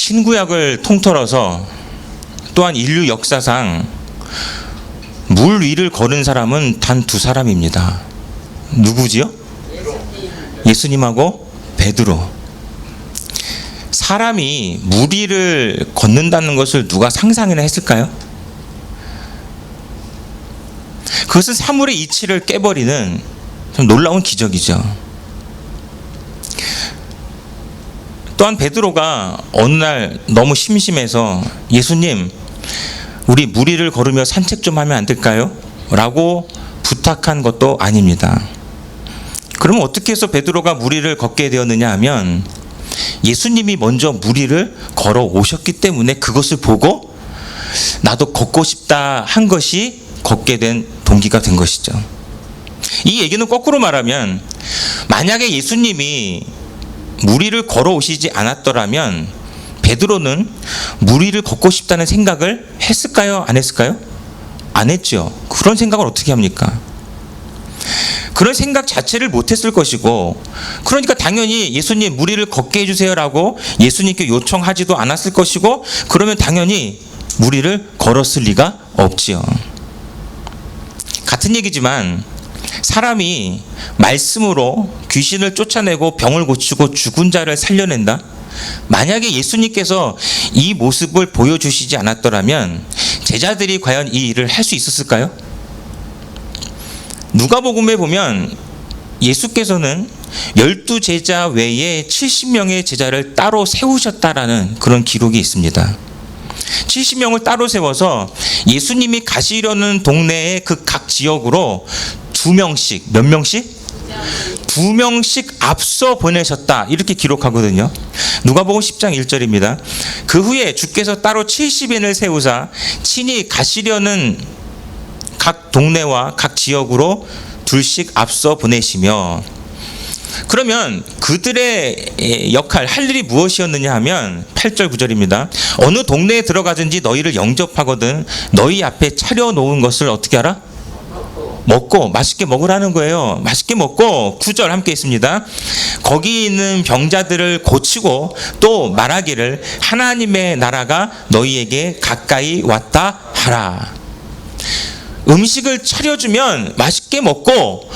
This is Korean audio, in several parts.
신구약을 통틀어서 또한 인류 역사상 물 위를 걸은 사람은 단 두 사람입니다. 누구지요? 예수님하고 베드로. 사람이 물 위를 걷는다는 것을 누가 상상이나 했을까요? 그것은 사물의 이치를 깨버리는 좀 놀라운 기적이죠. 또한 베드로가 어느 날 너무 심심해서 예수님, 우리 물 위를 걸으며 산책 좀 하면 안 될까요? 라고 부탁한 것도 아닙니다. 그러면 어떻게 해서 베드로가 물 위를 걷게 되었느냐 하면 예수님이 먼저 물 위를 걸어 오셨기 때문에 그것을 보고 나도 걷고 싶다 한 것이 걷게 된 동기가 된 것이죠. 이 얘기는 거꾸로 말하면 만약에 예수님이 물 위를 걸어 오시지 않았더라면 베드로는 물 위를 걷고 싶다는 생각을 했을까요? 안 했을까요? 안 했죠. 그런 생각을 어떻게 합니까? 그런 생각 자체를 못했을 것이고, 그러니까 당연히 예수님 물 위를 걷게 해주세요라고 예수님께 요청하지도 않았을 것이고, 그러면 당연히 물 위를 걸었을 리가 없지요. 같은 얘기지만 사람이 말씀으로 귀신을 쫓아내고 병을 고치고 죽은 자를 살려낸다? 만약에 예수님께서 이 모습을 보여주시지 않았더라면 제자들이 과연 이 일을 할 수 있었을까요? 누가복음에 보면 예수께서는 12제자 외에 70명의 제자를 따로 세우셨다라는 그런 기록이 있습니다. 70명을 따로 세워서 예수님이 가시려는 동네의 그 각 지역으로 2명씩, 몇 명씩? 2명씩 앞서 보내셨다, 이렇게 기록하거든요. 누가복음 10장 1절입니다. 그 후에 주께서 따로 70인을 세우사 친히 가시려는 각 동네와 각 지역으로 둘씩 앞서 보내시며, 그러면 그들의 역할, 할 일이 무엇이었느냐 하면 8절 9절입니다. 어느 동네에 들어가든지 너희를 영접하거든 너희 앞에 차려놓은 것을 어떻게 하라? 먹고 맛있게 먹으라는 거예요. 맛있게 먹고 9절 함께 있습니다. 거기 있는 병자들을 고치고 또 말하기를 하나님의 나라가 너희에게 가까이 왔다 하라. 음식을 차려주면 맛있게 먹고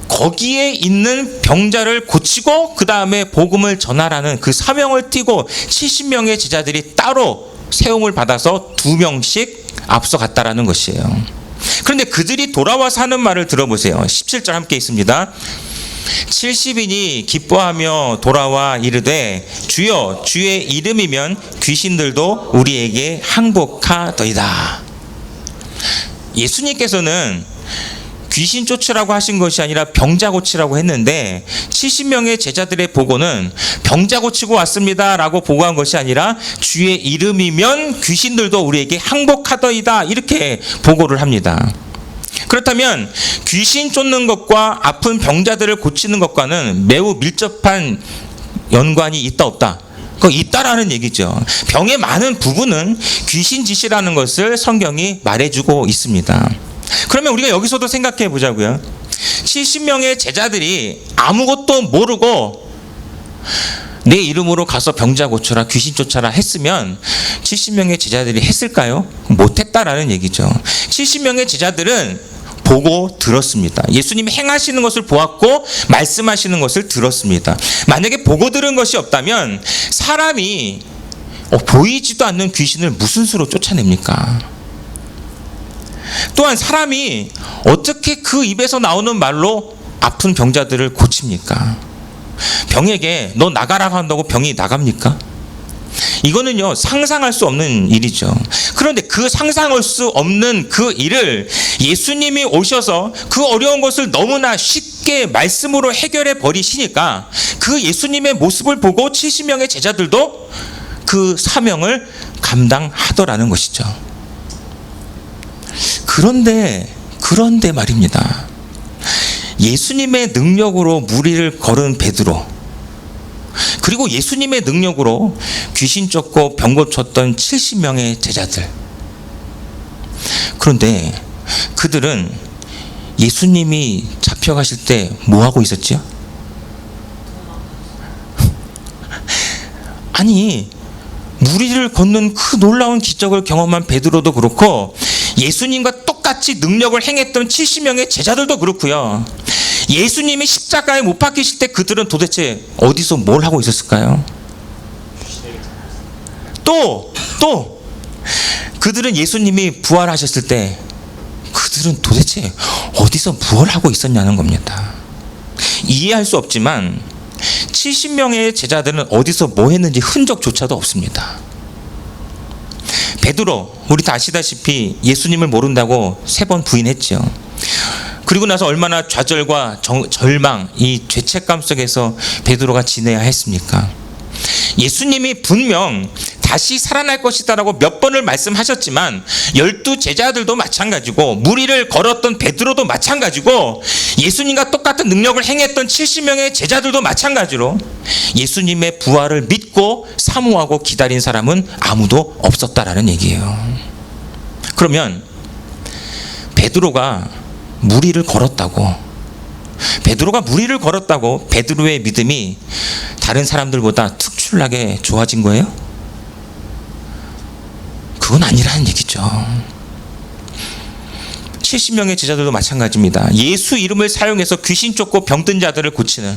거기에 있는 병자를 고치고 그 다음에 복음을 전하라는 그 사명을 띠고 70명의 제자들이 따로 세움을 받아서 2명씩 앞서 갔다라는 것이에요. 그런데 그들이 돌아와서 하는 말을 들어보세요. 17절 함께 있습니다. 70인이 기뻐하며 돌아와 이르되 주여 주의 이름이면 귀신들도 우리에게 항복하더이다. 예수님께서는 귀신 쫓으라고 하신 것이 아니라 병자 고치라고 했는데 70명의 제자들의 보고는 병자 고치고 왔습니다 라고 보고한 것이 아니라 주의 이름이면 귀신들도 우리에게 항복하더이다, 이렇게 보고를 합니다. 그렇다면 귀신 쫓는 것과 아픈 병자들을 고치는 것과는 매우 밀접한 연관이 있다 없다? 그거 있다라는 얘기죠. 병의 많은 부분은 귀신 짓이라는 것을 성경이 말해주고 있습니다. 그러면 우리가 여기서도 생각해 보자고요. 70명의 제자들이 아무것도 모르고 내 이름으로 가서 병자 고쳐라, 귀신 쫓아라 했으면 70명의 제자들이 했을까요? 못했다라는 얘기죠. 70명의 제자들은 보고 들었습니다. 예수님이 행하시는 것을 보았고 말씀하시는 것을 들었습니다. 만약에 보고 들은 것이 없다면 사람이 보이지도 않는 귀신을 무슨 수로 쫓아냅니까? 또한 사람이 어떻게 그 입에서 나오는 말로 아픈 병자들을 고칩니까? 병에게 너 나가라고 한다고 병이 나갑니까? 이거는요, 상상할 수 없는 일이죠. 그런데 그 상상할 수 없는 그 일을 예수님이 오셔서 그 어려운 것을 너무나 쉽게 말씀으로 해결해 버리시니까 그 예수님의 모습을 보고 70명의 제자들도 그 사명을 감당하더라는 것이죠. 그런데 말입니다. 예수님의 능력으로 물 위를 걸은 베드로, 그리고 예수님의 능력으로 귀신 쫓고 병 고쳤던 70명의 제자들, 그런데 그들은 예수님이 잡혀가실 때 뭐 하고 있었죠? 아니, 물 위를 걷는 그 놀라운 기적을 경험한 베드로도 그렇고 예수님과 똑같이 능력을 행했던 70명의 제자들도 그렇고요. 예수님이 십자가에 못 박히실 때 그들은 도대체 어디서 뭘 하고 있었을까요? 또 그들은 예수님이 부활하셨을 때 그들은 도대체 어디서 무엇을 하고 있었냐는 겁니다. 이해할 수 없지만 70명의 제자들은 어디서 뭐 했는지 흔적조차도 없습니다. 베드로, 우리 다 아시다시피 예수님을 모른다고 3번 부인했죠. 그리고 나서 얼마나 좌절과 절망, 이 죄책감 속에서 베드로가 지내야 했습니까? 예수님이 분명 다시 살아날 것이다라고 몇 번을 말씀하셨지만 12 제자들도 마찬가지고 물 위를 걸었던 베드로도 마찬가지고 예수님과 똑같은 능력을 행했던 70명의 제자들도 마찬가지로 예수님의 부활을 믿고 사모하고 기다린 사람은 아무도 없었다라는 얘기예요. 그러면 베드로가 물 위를 걸었다고 베드로의 믿음이 다른 사람들보다 특출나게 좋아진 거예요? 그건 아니라는 얘기죠. 70명의 제자들도 마찬가지입니다. 예수 이름을 사용해서 귀신 쫓고 병든 자들을 고치는,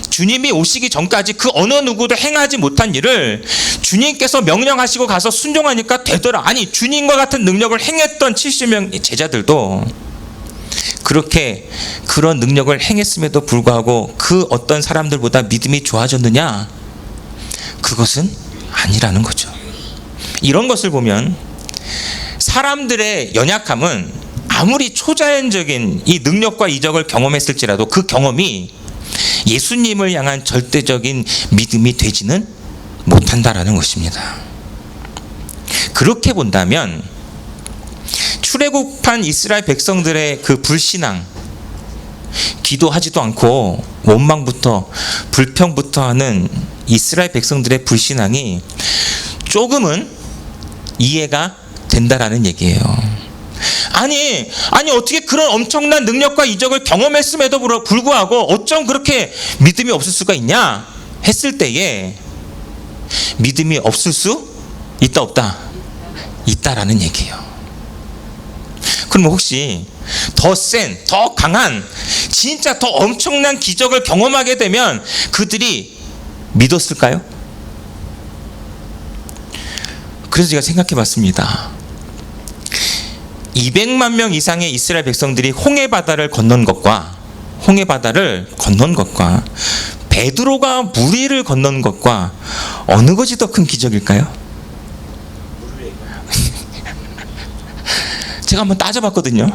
주님이 오시기 전까지 그 어느 누구도 행하지 못한 일을 주님께서 명령하시고 가서 순종하니까 되더라. 아니, 주님과 같은 능력을 행했던 70명의 제자들도 그렇게 그런 능력을 행했음에도 불구하고 그 어떤 사람들보다 믿음이 좋아졌느냐? 그것은 아니라는 거죠. 이런 것을 보면 사람들의 연약함은 아무리 초자연적인 이 능력과 이적을 경험했을지라도 그 경험이 예수님을 향한 절대적인 믿음이 되지는 못한다라는 것입니다. 그렇게 본다면 출애굽한 이스라엘 백성들의 그 불신앙, 기도하지도 않고 원망부터 불평부터 하는 이스라엘 백성들의 불신앙이 조금은 이해가 된다라는 얘기예요. 아니 어떻게 그런 엄청난 능력과 이적을 경험했음에도 불구하고 어쩜 그렇게 믿음이 없을 수가 있냐 했을 때에 믿음이 없을 수 있다 없다? 있다라는 얘기예요. 그럼 혹시 더 센, 더 강한, 진짜 더 엄청난 기적을 경험하게 되면 그들이 믿었을까요? 그래서 제가 생각해 봤습니다. 200만 명 이상의 이스라엘 백성들이 홍해바다를 건넌 것과 베드로가 물 위를 건넌 것과 어느 것이 더 큰 기적일까요? 제가 한번 따져봤거든요.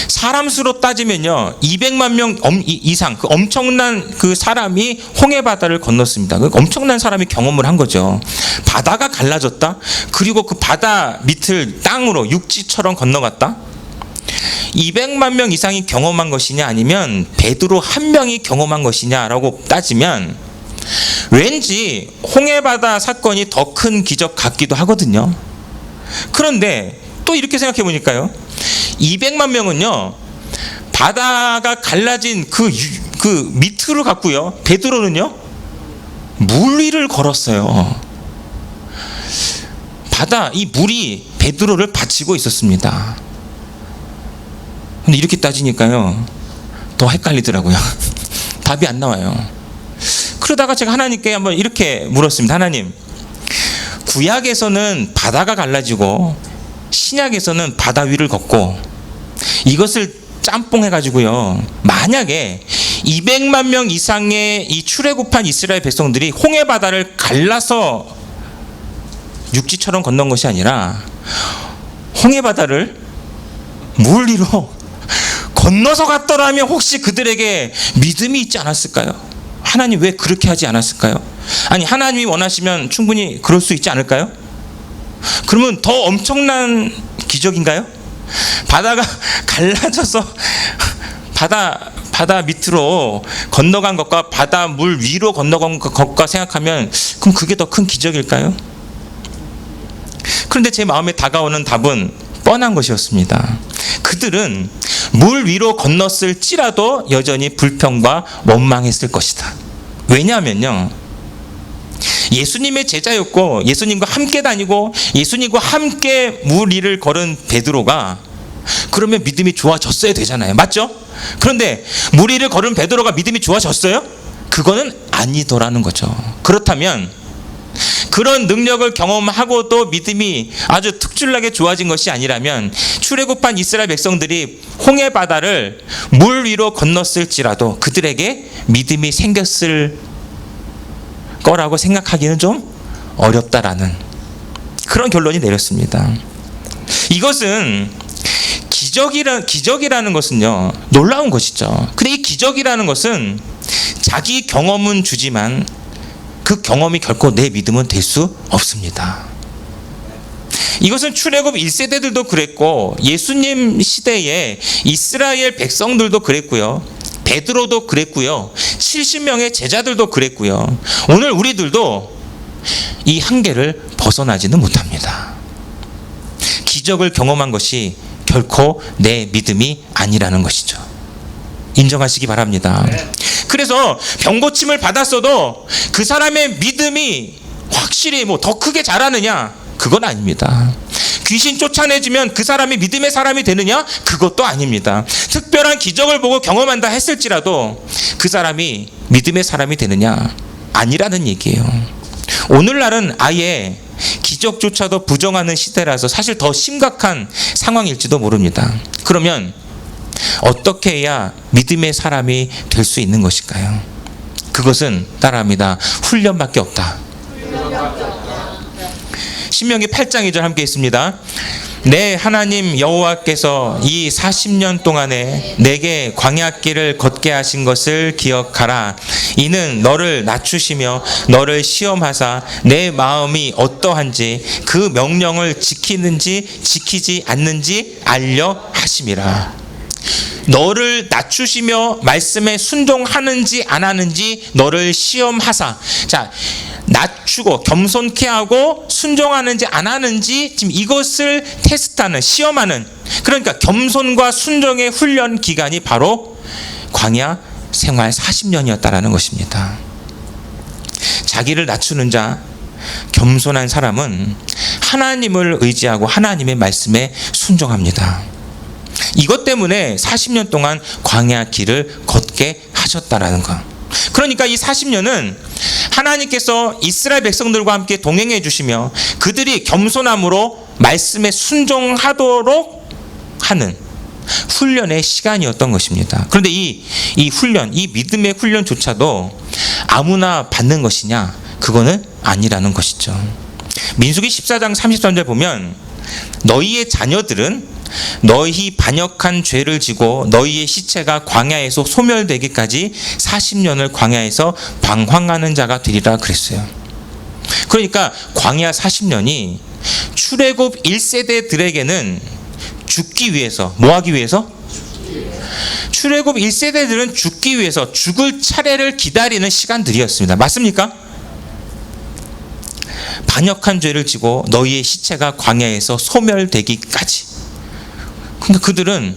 사람 수로 따지면요 200만 명 이상 그 엄청난 그 사람이 홍해바다를 건넜습니다. 그 엄청난 사람이 경험을 한 거죠. 바다가 갈라졌다. 그리고 그 바다 밑을 땅으로 육지처럼 건너갔다. 200만 명 이상이 경험한 것이냐 아니면 베드로 한 명이 경험한 것이냐라고 따지면 왠지 홍해바다 사건이 더 큰 기적 같기도 하거든요. 그런데 또 이렇게 생각해 보니까요 200만 명은요 바다가 갈라진 그 밑으로 갔고요. 베드로는요 물 위를 걸었어요. 이 물이 베드로를 받치고 있었습니다. 근데 이렇게 따지니까요 더 헷갈리더라고요. 답이 안 나와요. 그러다가 제가 하나님께 한번 이렇게 물었습니다. 하나님, 구약에서는 바다가 갈라지고 신약에서는 바다 위를 걷고 이것을 짬뽕 해가지고요 만약에 200만 명 이상의 이 출애굽한 이스라엘 백성들이 홍해바다를 갈라서 육지처럼 건넌 것이 아니라 홍해바다를 물 위로 건너서 갔더라면 혹시 그들에게 믿음이 있지 않았을까요? 하나님 왜 그렇게 하지 않았을까요? 아니 하나님이 원하시면 충분히 그럴 수 있지 않을까요? 그러면 더 엄청난 기적인가요? 바다가 갈라져서 바다 밑으로 건너간 것과 바다 물 위로 건너간 것과 생각하면 그럼 그게 더 큰 기적일까요? 그런데 제 마음에 다가오는 답은 뻔한 것이었습니다. 그들은 물 위로 건넜을지라도 여전히 불평과 원망했을 것이다. 왜냐하면요 예수님의 제자였고 예수님과 함께 다니고 예수님과 함께 무리를 걸은 베드로가 그러면 믿음이 좋아졌어야 되잖아요. 맞죠? 그런데 무리를 걸은 베드로가 믿음이 좋아졌어요? 그거는 아니더라는 거죠. 그렇다면 그런 능력을 경험하고도 믿음이 아주 특출나게 좋아진 것이 아니라면 출애굽한 이스라엘 백성들이 홍해 바다를 물 위로 건넜을지라도 그들에게 믿음이 생겼을 거라고 생각하기는 좀 어렵다라는 그런 결론이 내렸습니다. 이것은 기적이라는 것은요, 놀라운 것이죠. 근데 이 기적이라는 것은 자기 경험은 주지만 그 경험이 결코 내 믿음은 될 수 없습니다. 이것은 출애굽 1세대들도 그랬고 예수님 시대에 이스라엘 백성들도 그랬고요. 베드로도 그랬고요. 70명의 제자들도 그랬고요. 오늘 우리들도 이 한계를 벗어나지는 못합니다. 기적을 경험한 것이 결코 내 믿음이 아니라는 것이죠. 인정하시기 바랍니다. 그래서 병고침을 받았어도 그 사람의 믿음이 확실히 더 크게 자라느냐? 그건 아닙니다. 귀신 쫓아내지면 그 사람이 믿음의 사람이 되느냐? 그것도 아닙니다. 특별한 기적을 보고 경험한다 했을지라도 그 사람이 믿음의 사람이 되느냐? 아니라는 얘기예요. 오늘날은 아예 기적조차도 부정하는 시대라서 사실 더 심각한 상황일지도 모릅니다. 그러면 어떻게 해야 믿음의 사람이 될 수 있는 것일까요? 그것은 따라합니다. 훈련밖에 없다. 신명기 8장 2절 함께 있습니다. 내 하나님 여호와께서 이 40년 동안에 내게 광야길을 걷게 하신 것을 기억하라. 이는 너를 낮추시며 너를 시험하사 내 마음이 어떠한지 그 명령을 지키는지 지키지 않는지 알려 하심이라. 너를 낮추시며 말씀에 순종하는지 안 하는지 너를 시험하사. 자, 낮추고 겸손케 하고 순종하는지 안 하는지 지금 이것을 테스트하는, 시험하는, 그러니까 겸손과 순종의 훈련 기간이 바로 광야 생활 40년이었다라는 것입니다. 자기를 낮추는 자, 겸손한 사람은 하나님을 의지하고 하나님의 말씀에 순종합니다. 이것 때문에 40년 동안 광야 길을 걷게 하셨다라는 것. 그러니까 이 40년은 하나님께서 이스라엘 백성들과 함께 동행해 주시며 그들이 겸손함으로 말씀에 순종하도록 하는 훈련의 시간이었던 것입니다. 그런데 이 훈련, 이 믿음의 훈련조차도 아무나 받는 것이냐? 그거는 아니라는 것이죠. 민수기 14장 33절 보면 너희의 자녀들은 너희 반역한 죄를 지고 너희의 시체가 광야에서 소멸되기까지 40년을 광야에서 방황하는 자가 되리라 그랬어요. 그러니까 광야 40년이 출애굽 1세대들에게는 죽기 위해서, 뭐 하기 위해서? 출애굽 1세대들은 죽기 위해서 죽을 차례를 기다리는 시간들이었습니다. 맞습니까? 반역한 죄를 지고 너희의 시체가 광야에서 소멸되기까지. 그러니까 그들은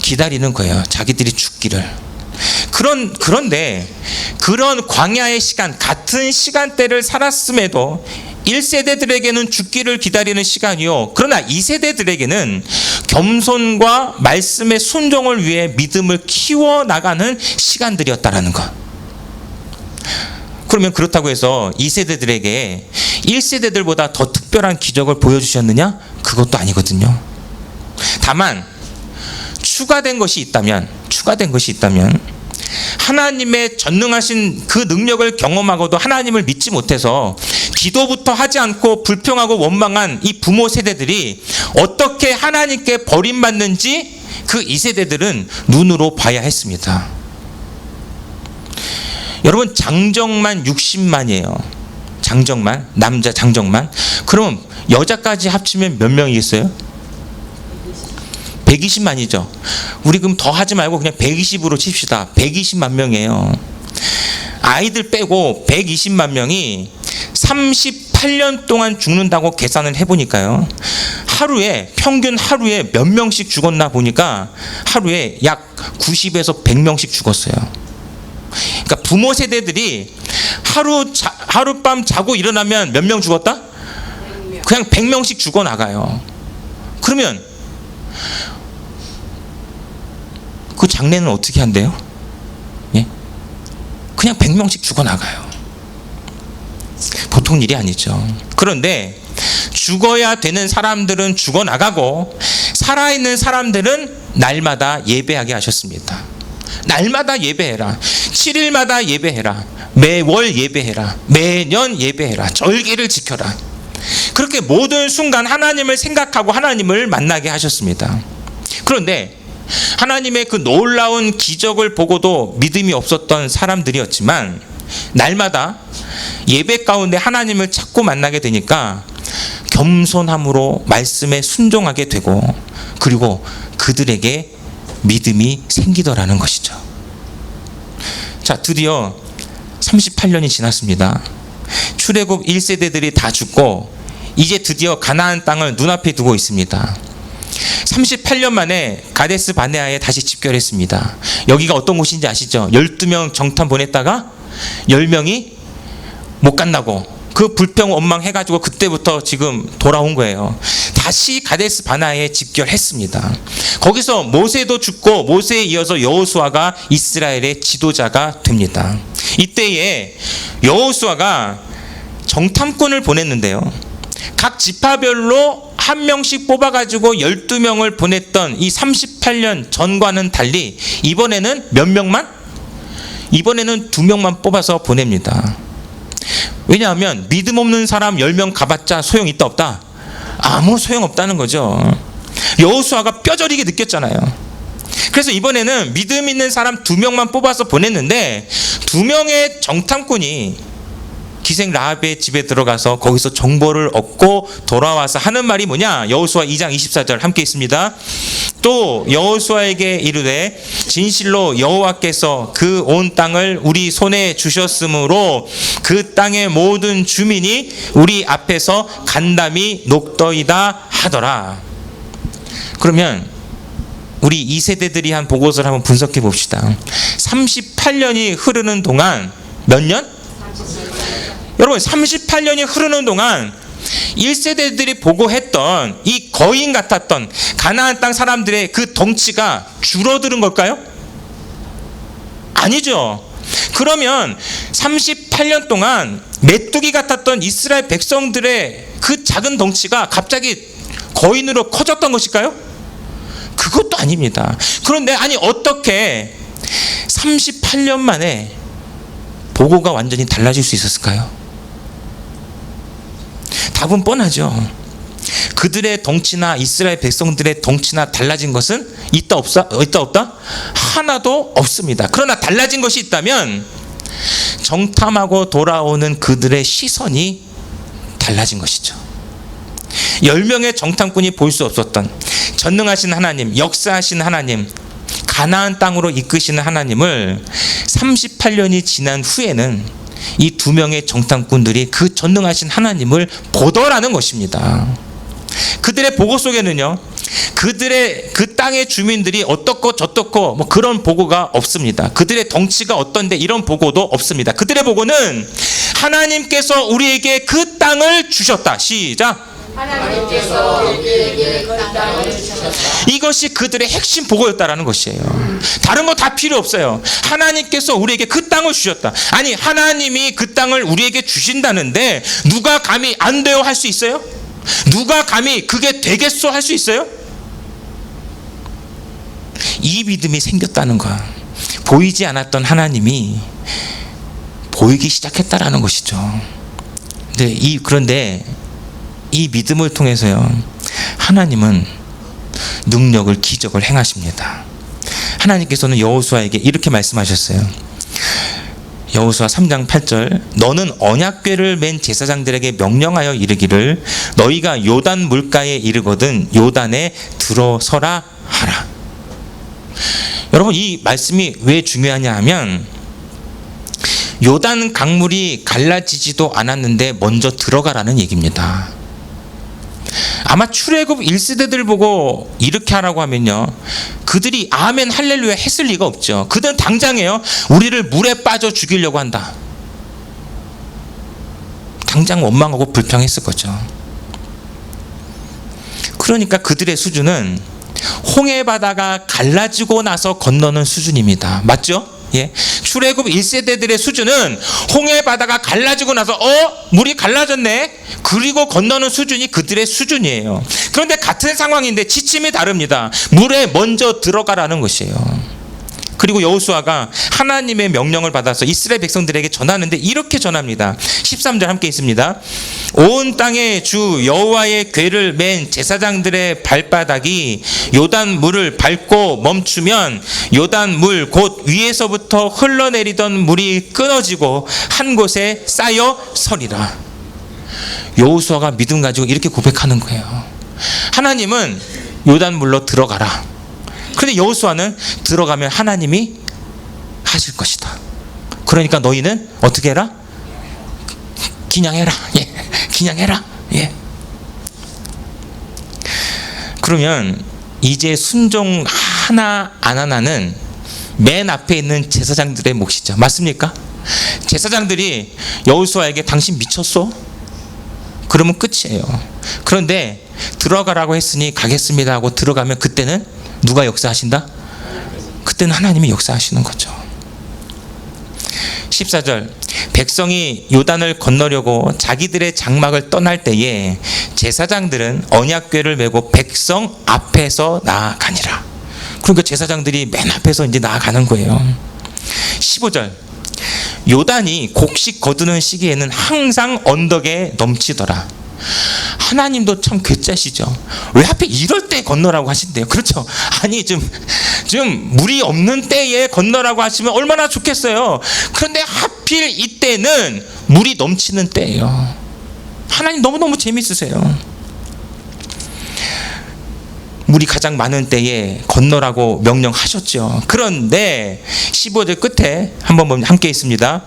기다리는 거예요. 자기들이 죽기를. 그런데 그런 광야의 시간, 같은 시간대를 살았음에도 1세대들에게는 죽기를 기다리는 시간이요. 그러나 2세대들에게는 겸손과 말씀의 순종을 위해 믿음을 키워나가는 시간들이었다라는 것. 그러면 그렇다고 해서 2세대들에게 1세대들보다 더 특별한 기적을 보여주셨느냐? 그것도 아니거든요. 다만 추가된 것이 있다면 하나님의 전능하신 그 능력을 경험하고도 하나님을 믿지 못해서 기도부터 하지 않고 불평하고 원망한 이 부모 세대들이 어떻게 하나님께 버림받는지 그 2세대들은 눈으로 봐야 했습니다. 여러분, 장정만 60만이에요. 장정만, 남자 장정만. 그럼 여자까지 합치면 몇 명이겠어요? 120만이죠. 우리 그럼 더 하지 말고 그냥 120으로 칩시다. 120만 명이에요. 아이들 빼고 120만 명이 38년 동안 죽는다고 계산을 해보니까요. 평균 하루에 몇 명씩 죽었나 보니까 하루에 약 90에서 100명씩 죽었어요. 그러니까 부모 세대들이 하룻밤 자고 일어나면 몇 명 죽었다? 그냥 100명씩 죽어나가요. 그러면 그 장례는 어떻게 한대요? 예? 그냥 100명씩 죽어나가요. 보통 일이 아니죠. 그런데 죽어야 되는 사람들은 죽어나가고 살아있는 사람들은 날마다 예배하게 하셨습니다. 날마다 예배해라. 7일마다 예배해라. 매월 예배해라. 매년 예배해라. 절기를 지켜라. 그렇게 모든 순간 하나님을 생각하고 하나님을 만나게 하셨습니다. 그런데 하나님의 그 놀라운 기적을 보고도 믿음이 없었던 사람들이었지만 날마다 예배 가운데 하나님을 찾고 만나게 되니까 겸손함으로 말씀에 순종하게 되고 그리고 그들에게 믿음이 생기더라는 것이죠. 자, 드디어 38년이 지났습니다. 출애굽 1세대들이 다 죽고 이제 드디어 가나안 땅을 눈앞에 두고 있습니다. 38년 만에 가데스 바네아에 다시 집결했습니다. 여기가 어떤 곳인지 아시죠? 12명 정탐 보냈다가 10명이 못 간다고 그 불평원망해가지고 그때부터 지금 돌아온 거예요. 다시 가데스 바네아에 집결했습니다. 거기서 모세도 죽고 모세에 이어서 여호수아가 이스라엘의 지도자가 됩니다. 이때에 여호수아가 정탐꾼을 보냈는데요. 각 지파별로 한 명씩 뽑아가지고 12명을 보냈던 이 38년 전과는 달리 이번에는 몇 명만? 이번에는 2명만 뽑아서 보냅니다. 왜냐하면 믿음 없는 사람 10명 가봤자 소용있다 없다? 아무 소용없다는 거죠. 여호수아가 뼈저리게 느꼈잖아요. 그래서 이번에는 믿음 있는 사람 2명만 뽑아서 보냈는데 2명의 정탐꾼이 기생 라합의 집에 들어가서 거기서 정보를 얻고 돌아와서 하는 말이 뭐냐? 여호수아 2장 24절 함께 있습니다. 또 여호수아에게 이르되 진실로 여호와께서 그 온 땅을 우리 손에 주셨으므로 그 땅의 모든 주민이 우리 앞에서 간담이 녹더이다 하더라. 그러면 우리 2세대들이 한 보고서를 한번 분석해 봅시다. 38년이 흐르는 동안 몇 년? 여러분 38년이 흐르는 동안 1세대들이 보고했던 이 거인 같았던 가나안 땅 사람들의 그 덩치가 줄어드는 걸까요? 아니죠. 그러면 38년 동안 메뚜기 같았던 이스라엘 백성들의 그 작은 덩치가 갑자기 거인으로 커졌던 것일까요? 그것도 아닙니다. 그런데 아니 어떻게 38년 만에 보고가 완전히 달라질 수 있었을까요? 답은 뻔하죠. 그들의 덩치나 이스라엘 백성들의 덩치나 달라진 것은 있다 없다? 하나도 없습니다. 그러나 달라진 것이 있다면 정탐하고 돌아오는 그들의 시선이 달라진 것이죠. 10명의 정탐꾼이 볼 수 없었던 전능하신 하나님, 역사하신 하나님, 가나안 땅으로 이끄시는 하나님을 38년이 지난 후에는 이 2명의 정탐꾼들이 그 전능하신 하나님을 보더라는 것입니다. 그들의 보고 속에는요, 그들의 그 땅의 주민들이 어떻고 저떻고 뭐 그런 보고가 없습니다. 그들의 덩치가 어떤데 이런 보고도 없습니다. 그들의 보고는 하나님께서 우리에게 그 땅을 주셨다. 시작. 하나님께서 우리에게 그 땅을 주셨다. 이것이 그들의 핵심 보고였다라는 것이에요. 다른 거 다 필요 없어요. 하나님께서 우리에게 그 땅을 주셨다. 아니 하나님이 그 땅을 우리에게 주신다는데 누가 감히 안 돼요 할 수 있어요? 누가 감히 그게 되겠소 할 수 있어요? 이 믿음이 생겼다는 거야. 보이지 않았던 하나님이 보이기 시작했다라는 것이죠. 그런데 이 믿음을 통해서요, 하나님은 능력을, 기적을 행하십니다. 하나님께서는 여호수아에게 이렇게 말씀하셨어요. 여호수아 3장 8절 너는 언약궤를 맨 제사장들에게 명령하여 이르기를 너희가 요단 물가에 이르거든 요단에 들어서라 하라. 여러분 이 말씀이 왜 중요하냐 하면 요단 강물이 갈라지지도 않았는데 먼저 들어가라는 얘기입니다. 아마 출애굽 1세대들 보고 이렇게 하라고 하면요, 그들이 아멘 할렐루야 했을 리가 없죠. 그들은 당장에요, 우리를 물에 빠져 죽이려고 한다. 당장 원망하고 불평했을 거죠. 그러니까 그들의 수준은 홍해 바다가 갈라지고 나서 건너는 수준입니다. 맞죠? 예. 출애굽 1세대들의 수준은 홍해 바다가 갈라지고 나서 물이 갈라졌네. 그리고 건너는 수준이 그들의 수준이에요. 그런데 같은 상황인데 지침이 다릅니다. 물에 먼저 들어가라는 것이에요. 그리고 여호수아가 하나님의 명령을 받아서 이스라엘 백성들에게 전하는데 이렇게 전합니다. 13절 함께 있습니다. 온 땅에 주 여호와의 궤를 맨 제사장들의 발바닥이 요단 물을 밟고 멈추면 요단 물 곧 위에서부터 흘러내리던 물이 끊어지고 한 곳에 쌓여 서리라. 여호수아가 믿음 가지고 이렇게 고백하는 거예요. 하나님은 요단 물로 들어가라. 그런데 여호수아는 들어가면 하나님이 하실 것이다. 그러니까 너희는 어떻게 해라? 기냥해라. 예. 기냥해라. 예. 그러면 이제 순종 하나 안 하나는 맨 앞에 있는 제사장들의 몫이죠. 맞습니까? 제사장들이 여호수아에게 당신 미쳤어? 그러면 끝이에요. 그런데 들어가라고 했으니 가겠습니다 하고 들어가면 그때는 누가 역사하신다? 그때는 하나님이 역사하시는 거죠. 14절 백성이 요단을 건너려고 자기들의 장막을 떠날 때에 제사장들은 언약궤를 메고 백성 앞에서 나아가니라. 그러니까 제사장들이 맨 앞에서 이제 나아가는 거예요. 15절 요단이 곡식 거두는 시기에는 항상 언덕에 넘치더라. 하나님도 참 괴짜시죠. 왜 하필 이럴 때 건너라고 하신대요? 그렇죠. 아니 좀 물이 없는 때에 건너라고 하시면 얼마나 좋겠어요. 그런데 하필 이때는 물이 넘치는 때예요. 하나님 너무너무 재밌으세요. 물이 가장 많은 때에 건너라고 명령하셨죠. 그런데 15절 끝에 한번 보면 함께 있습니다.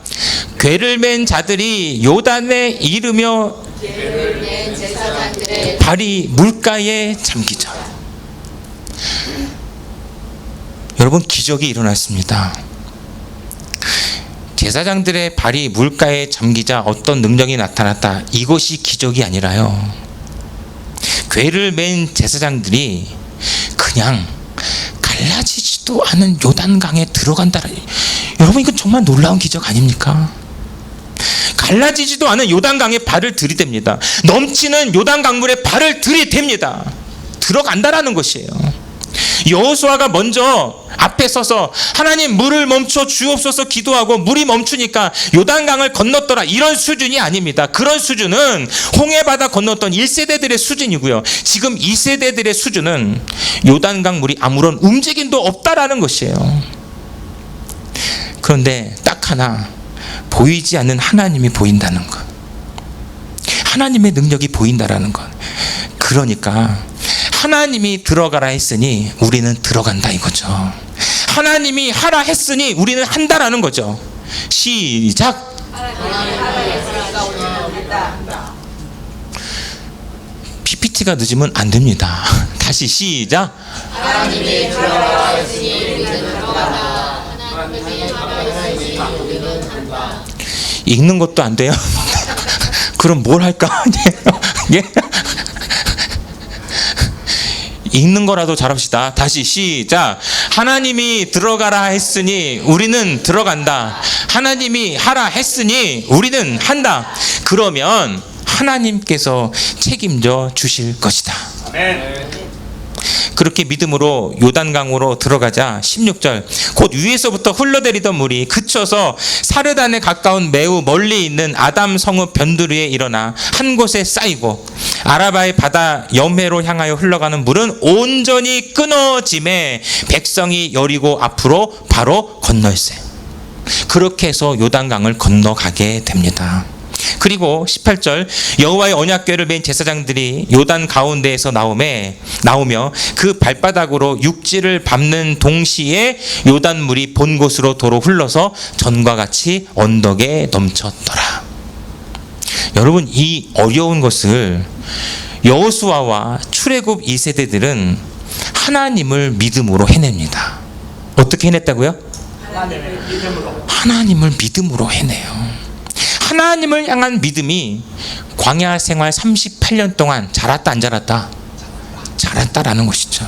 궤를 맨 자들이 요단에 이르며 발이 물가에 잠기자. 여러분 기적이 일어났습니다. 제사장들의 발이 물가에 잠기자 어떤 능력이 나타났다. 이것이 기적이 아니라요. 궤를 맨 제사장들이 그냥 갈라지지도 않은 요단강에 들어간다. 여러분 이건 정말 놀라운 기적 아닙니까? 갈라지지도 않은 요단강에 발을 들이댑니다. 넘치는 요단강물에 발을 들이댑니다. 들어간다라는 것이에요. 여호수아가 먼저 앞에 서서 하나님 물을 멈춰 주옵소서 기도하고 물이 멈추니까 요단강을 건넜더라 이런 수준이 아닙니다. 그런 수준은 홍해바다 건넜던 1세대들의 수준이고요. 지금 2세대들의 수준은 요단강 물이 아무런 움직임도 없다라는 것이에요. 그런데 딱 하나 보이지 않는 하나님이 보인다는 것, 하나님의 능력이 보인다라는 것. 그러니까 하나님이 들어가라 했으니 우리는 들어간다 이거죠. 하나님이 하라 했으니 우리는 한다라는 거죠. 시작. PPT가 늦으면 안 됩니다. 다시 시작. 하나님이 들어가라 했으니 우리는 들어간다. 읽는 것도 안 돼요? 그럼 뭘 할까? 예? 읽는 거라도 잘합시다. 다시 시작. 하나님이 들어가라 했으니 우리는 들어간다. 하나님이 하라 했으니 우리는 한다. 그러면 하나님께서 책임져 주실 것이다. 아멘. 그렇게 믿음으로 요단강으로 들어가자 16절 곧 위에서부터 흘러내리던 물이 그쳐서 사르단에 가까운 매우 멀리 있는 아담 성읍 변두리에 일어나 한 곳에 쌓이고 아라바의 바다 염해로 향하여 흘러가는 물은 온전히 끊어짐에 백성이 여리고 앞으로 바로 건널세. 그렇게 해서 요단강을 건너가게 됩니다. 그리고 18절 여호와의 언약궤를 맨 제사장들이 요단 가운데에서 나오며 그 발바닥으로 육지를 밟는 동시에 요단물이 본 곳으로 도로 흘러서 전과 같이 언덕에 넘쳤더라. 여러분 이 어려운 것을 여호수아와 출애굽 2세대들은 하나님을 믿음으로 해냅니다. 어떻게 해냈다고요? 하나님을 믿음으로 해내요. 하나님을 향한 믿음이 광야 생활 38년 동안 자랐다 안 자랐다? 자랐다라는 것이죠.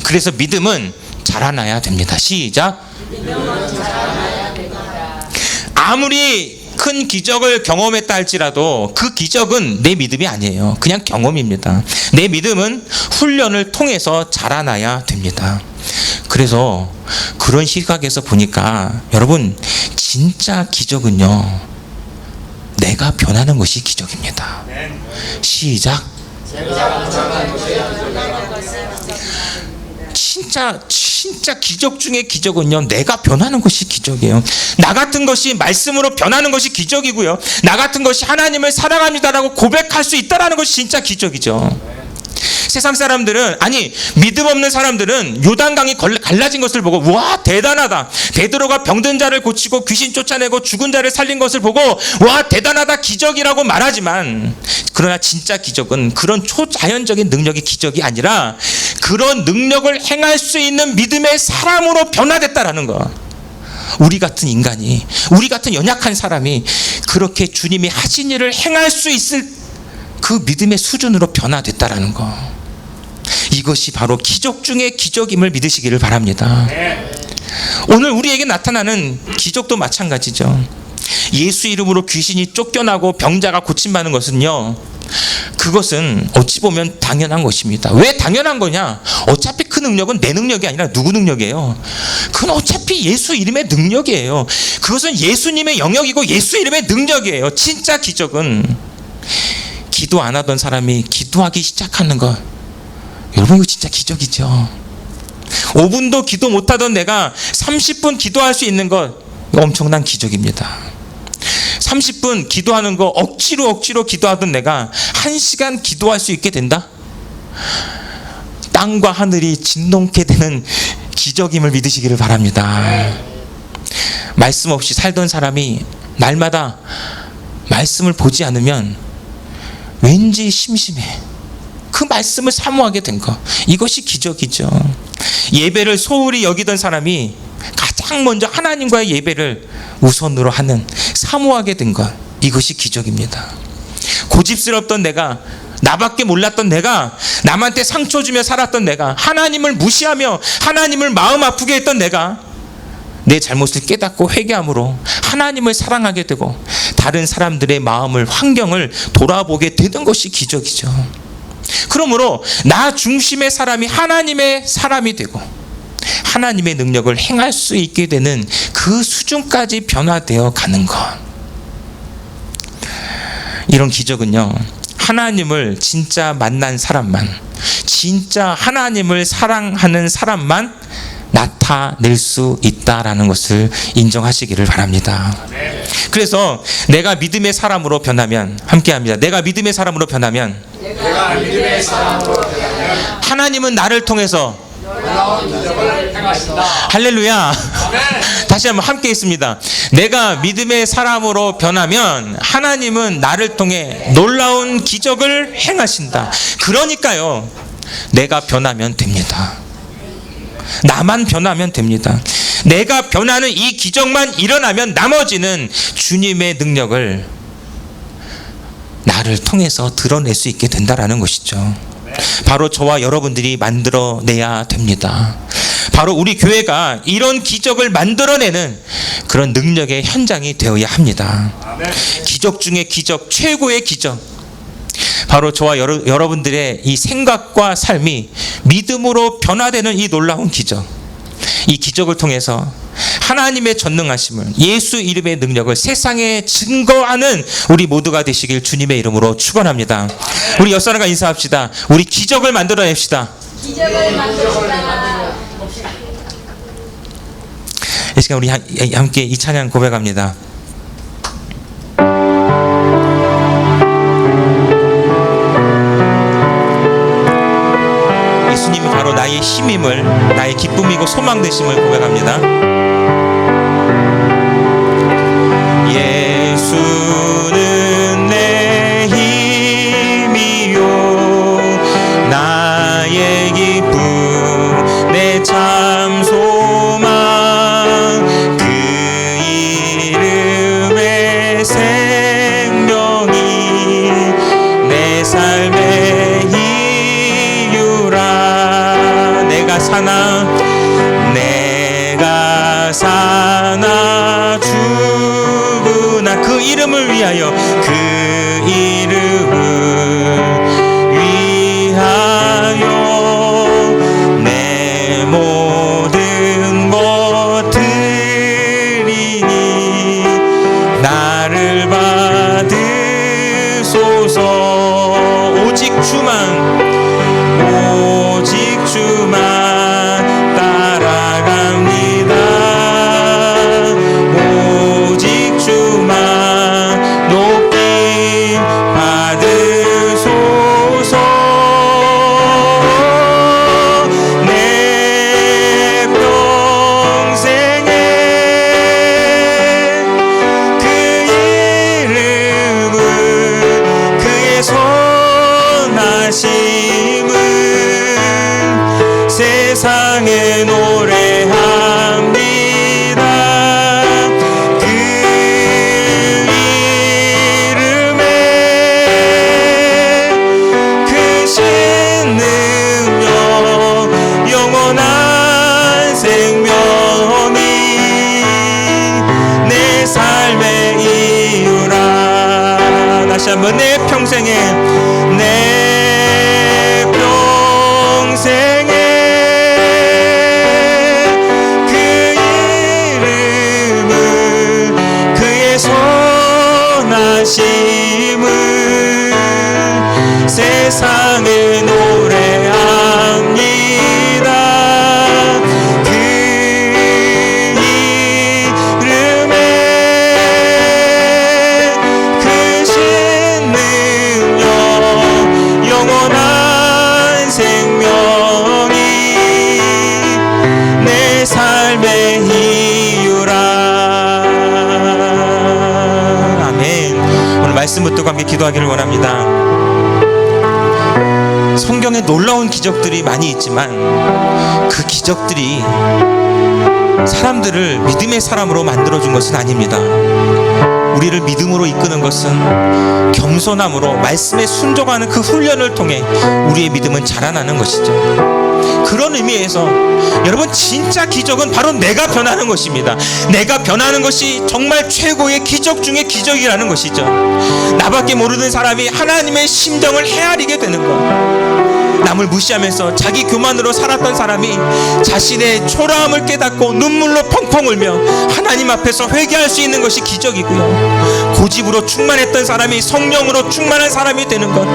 그래서 믿음은 자라나야 됩니다. 시작. 아무리 큰 기적을 경험했다 할지라도 그 기적은 내 믿음이 아니에요. 그냥 경험입니다. 내 믿음은 훈련을 통해서 자라나야 됩니다. 그래서 그런 시각에서 보니까 여러분, 진짜 기적은요, 내가 변하는 것이 기적입니다. 시작. 진짜 기적 중에 기적은요, 내가 변하는 것이 기적이에요. 나 같은 것이 말씀으로 변하는 것이 기적이고요, 나 같은 것이 하나님을 사랑합니다라고 고백할 수 있다라는 것이 진짜 기적이죠. 세상 사람들은, 아니 믿음 없는 사람들은 요단강이 갈라진 것을 보고 와 대단하다, 베드로가 병든 자를 고치고 귀신 쫓아내고 죽은 자를 살린 것을 보고 와 대단하다, 기적이라고 말하지만, 그러나 진짜 기적은 그런 초자연적인 능력이 기적이 아니라 그런 능력을 행할 수 있는 믿음의 사람으로 변화됐다라는 거. 우리 같은 인간이, 우리 같은 연약한 사람이 그렇게 주님이 하신 일을 행할 수 있을 그 믿음의 수준으로 변화됐다라는 거. 이것이 바로 기적 중에 기적임을 믿으시기를 바랍니다. 오늘 우리에게 나타나는 기적도 마찬가지죠. 예수 이름으로 귀신이 쫓겨나고 병자가 고침받는 것은요, 그것은 어찌 보면 당연한 것입니다. 왜 당연한 거냐? 어차피 그 능력은 내 능력이 아니라 누구 능력이에요? 그건 어차피 예수 이름의 능력이에요. 그것은 예수님의 영역이고 예수 이름의 능력이에요. 진짜 기적은 기도 안 하던 사람이 기도하기 시작하는 것. 여러분, 이거 진짜 기적이죠. 5분도 기도 못하던 내가 30분 기도할 수 있는 것, 엄청난 기적입니다. 30분 기도하는 거 억지로 기도하던 내가 1시간 기도할 수 있게 된다? 땅과 하늘이 진동케 되는 기적임을 믿으시기를 바랍니다. 말씀 없이 살던 사람이 날마다 말씀을 보지 않으면 왠지 심심해. 그 말씀을 사모하게 된 것, 이것이 기적이죠. 예배를 소홀히 여기던 사람이 가장 먼저 하나님과의 예배를 우선으로 하는, 사모하게 된 것, 이것이 기적입니다. 고집스럽던 내가, 나밖에 몰랐던 내가, 남한테 상처 주며 살았던 내가, 하나님을 무시하며 하나님을 마음 아프게 했던 내가 내 잘못을 깨닫고 회개함으로 하나님을 사랑하게 되고 다른 사람들의 마음을, 환경을 돌아보게 되는 것이 기적이죠. 그러므로 나 중심의 사람이 하나님의 사람이 되고 하나님의 능력을 행할 수 있게 되는 그 수준까지 변화되어 가는 것. 이런 기적은요, 하나님을 진짜 만난 사람만, 진짜 하나님을 사랑하는 사람만 나타낼 수 있다라는 것을 인정하시기를 바랍니다. 그래서 내가 믿음의 사람으로 변하면, 함께합니다. 내가 믿음의 사람으로 변하면 하나님은 나를 통해서 할렐루야. 다시 한번 함께 있습니다. 내가 믿음의 사람으로 변하면 하나님은 나를 통해 놀라운 기적을 행하신다. 그러니까요, 내가 변하면 됩니다. 나만 변하면 됩니다. 내가 변하는 이 기적만 일어나면 나머지는 주님의 능력을 나를 통해서 드러낼 수 있게 된다라는 것이죠. 바로 저와 여러분들이 만들어내야 됩니다. 바로 우리 교회가 이런 기적을 만들어내는 그런 능력의 현장이 되어야 합니다. 기적 중에 기적, 최고의 기적, 바로 저와 여러분들의 이 생각과 삶이 믿음으로 변화되는 이 놀라운 기적, 이 기적을 통해서 하나님의 전능하심을, 예수 이름의 능력을 세상에 증거하는 우리 모두가 되시길 주님의 이름으로 축원합니다. 우리 옆사람과 인사합시다. 우리 기적을 만들어냅시다. 기적을 만들어라. 이 시간 우리 함께 이 찬양 고백합니다. 예수님이 바로 나의 힘임을, 나의 기쁨이고 소망 되심을 고백합니다. 예수는 내 힘이요, 나의 기쁨, 내 참 소망, 그 이름의 새 삶의 이유라. 내가 사나 죽으나 그 이름을 위하여, 그 이름을 위하여 내 모든 것 드리니 나를 받으소서. 오직 주만 따라갑니다. 오직 주만 높이 받으소서. 내 평생에 그 이름을, 그의 선하심을 세상에 노래합니다. 그 이름에 크신 능력, 영원한 생명이 내 삶의 이유라. 다시 한번 내 평생에 그 이름을, 그의 선하심을 세상에 노래합니다. 그 이름에 크신 능력, 영원한 생명이 내 삶의 이유라. 아멘. 오늘 말씀 붙들고 함께 기도하기를 원합니다. 성경에 놀라운 기적들이 많이 있지만 그 기적들이 사람들을 믿음의 사람으로 만들어준 것은 아닙니다. 우리를 믿음으로 이끄는 것은 겸손함으로 말씀에 순종하는 그 훈련을 통해 우리의 믿음은 자라나는 것이죠. 그런 의미에서 여러분, 진짜 기적은 바로 내가 변하는 것입니다. 내가 변하는 것이 정말 최고의 기적 중에 기적이라는 것이죠. 나밖에 모르는 사람이 하나님의 심정을 헤아리게 되는 것. 남을 무시하면서 자기 교만으로 살았던 사람이 자신의 초라함을 깨닫고 눈물로 펑펑 울며 하나님 앞에서 회개할 수 있는 것이 기적이고요. 고집으로 충만했던 사람이 성령으로 충만한 사람이 되는 것,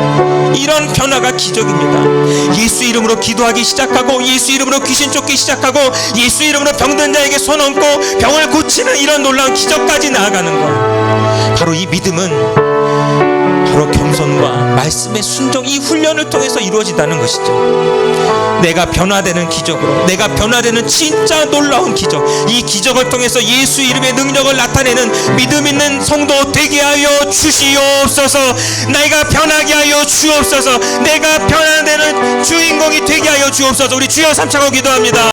이런 변화가 기적입니다. 예수 이름으로 기도하기 시작하고, 예수 이름으로 귀신 쫓기 시작하고, 예수 이름으로 병든 자에게 손 얹고 병을 고치는 이런 놀라운 기적까지 나아가는 것. 바로 이 믿음은 바로 겸손과 말씀의 순종, 이 훈련을 통해서 이루어진다는 것이죠. 내가 변화되는 기적으로, 내가 변화되는 진짜 놀라운 기적, 이 기적을 통해서 예수 이름의 능력을 나타내는 믿음 있는 성도 되게 하여 주시옵소서. 내가 변하게 하여 주옵소서. 내가 변화되는 주인공이 되게 하여 주옵소서. 우리 주여 삼창하고 기도합니다.